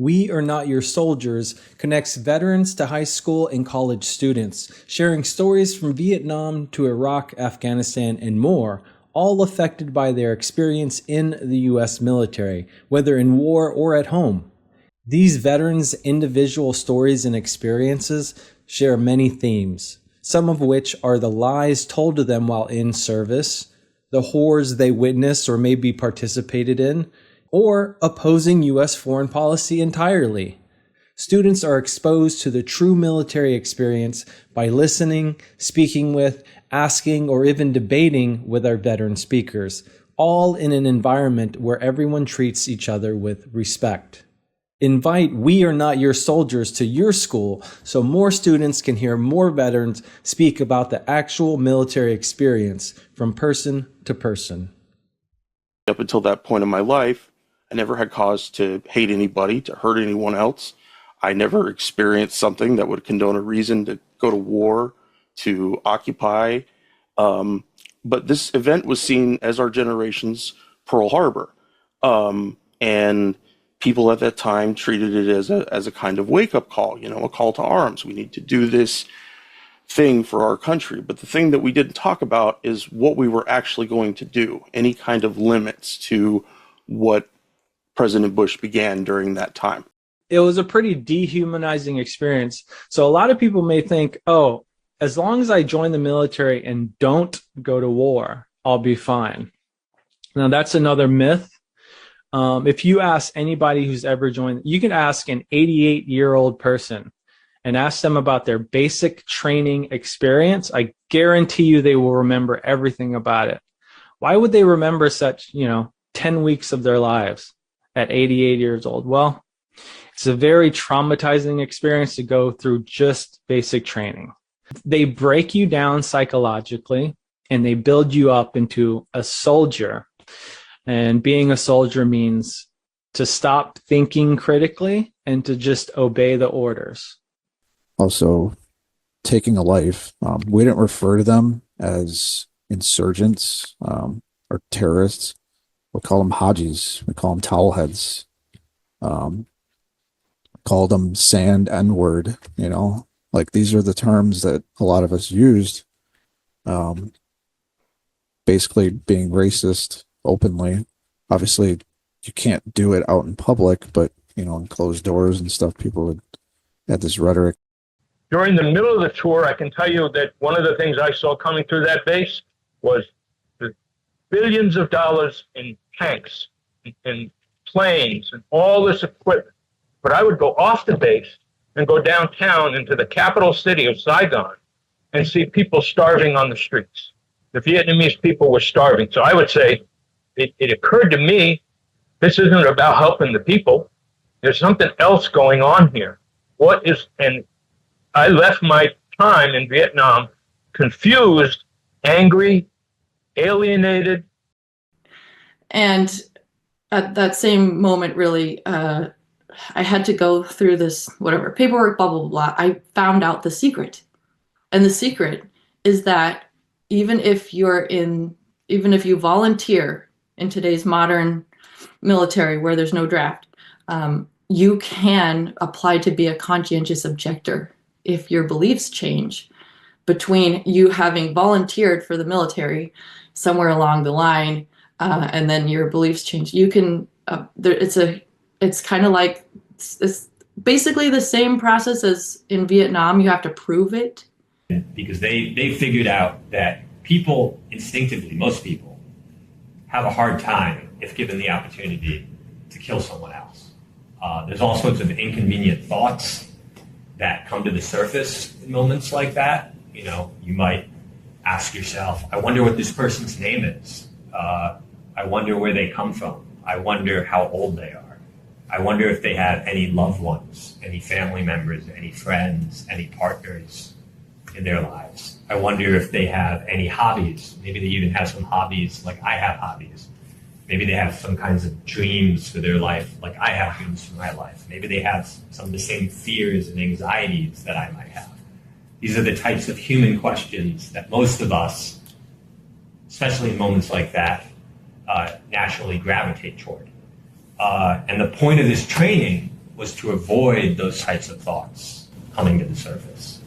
We Are Not Your Soldiers connects veterans to high school and college students, sharing stories from Vietnam to Iraq, Afghanistan, and more, all affected by their experience in the U.S. military, whether in war or at home. These veterans' individual stories and experiences share many themes, some of which are the lies told to them while in service, the horrors they witnessed or maybe participated in, or opposing U.S. foreign policy entirely. Students are exposed to the true military experience by listening, speaking with, asking, or even debating with our veteran speakers, all in an environment where everyone treats each other with respect. Invite We Are Not Your Soldiers to your school so more students can hear more veterans speak about the actual military experience from person to person. Up until that point in my life, I never had cause to hate anybody, to hurt anyone else. I never experienced something that would condone a reason to go to war, to occupy. But this event was seen as our generation's Pearl Harbor. And people at that time treated it as a kind of wake-up call, a call to arms. We need to do this thing for our country. But the thing that we didn't talk about is what we were actually going to do, any kind of limits to what President Bush began during that time. It was a pretty dehumanizing experience. So a lot of people may think, oh, as long as I join the military and don't go to war, I'll be fine. Now, that's another myth. If you ask anybody who's ever joined, you can ask an 88-year-old person and ask them about their basic training experience. I guarantee you they will remember everything about it. Why would they remember such, 10 weeks of their lives at 88 years old? Well, it's a very traumatizing experience to go through just basic training. They break you down psychologically and they build you up into a soldier. And being a soldier means to stop thinking critically and to just obey the orders. Also, taking a life. We didn't refer to them as insurgents or terrorists. We call them Hajis. We call them towel heads. Call them sand N-word, Like these are the terms that a lot of us used. Basically being racist openly. Obviously, you can't do it out in public, but, in closed doors and stuff, people had this rhetoric. During the middle of the tour, I can tell you that one of the things I saw coming through that base was the billions of dollars in tanks and planes and all this equipment. But I would go off the base and go downtown into the capital city of Saigon and see people starving on the streets. The Vietnamese people were starving. So I would say it occurred to me, this isn't about helping the people. There's something else going on here. And I left my time in Vietnam confused, angry, alienated. And at that same moment, really, I had to go through this, paperwork, blah, blah, blah. I found out the secret. And the secret is that even if you volunteer in today's modern military where there's no draft, you can apply to be a conscientious objector if your beliefs change between you having volunteered for the military somewhere along the line and then your beliefs change. You can, it's kind of like, it's basically the same process as in Vietnam. You have to prove it. Because they figured out that people instinctively, most people, have a hard time if given the opportunity to kill someone else. There's all sorts of inconvenient thoughts that come to the surface in moments like that. You might ask yourself, I wonder what this person's name is. I wonder where they come from. I wonder how old they are. I wonder if they have any loved ones, any family members, any friends, any partners in their lives. I wonder if they have any hobbies. Maybe they even have some hobbies like I have hobbies. Maybe they have some kinds of dreams for their life like I have dreams for my life. Maybe they have some of the same fears and anxieties that I might have. These are the types of human questions that most of us, especially in moments like that, naturally gravitate toward. And the point of this training was to avoid those types of thoughts coming to the surface.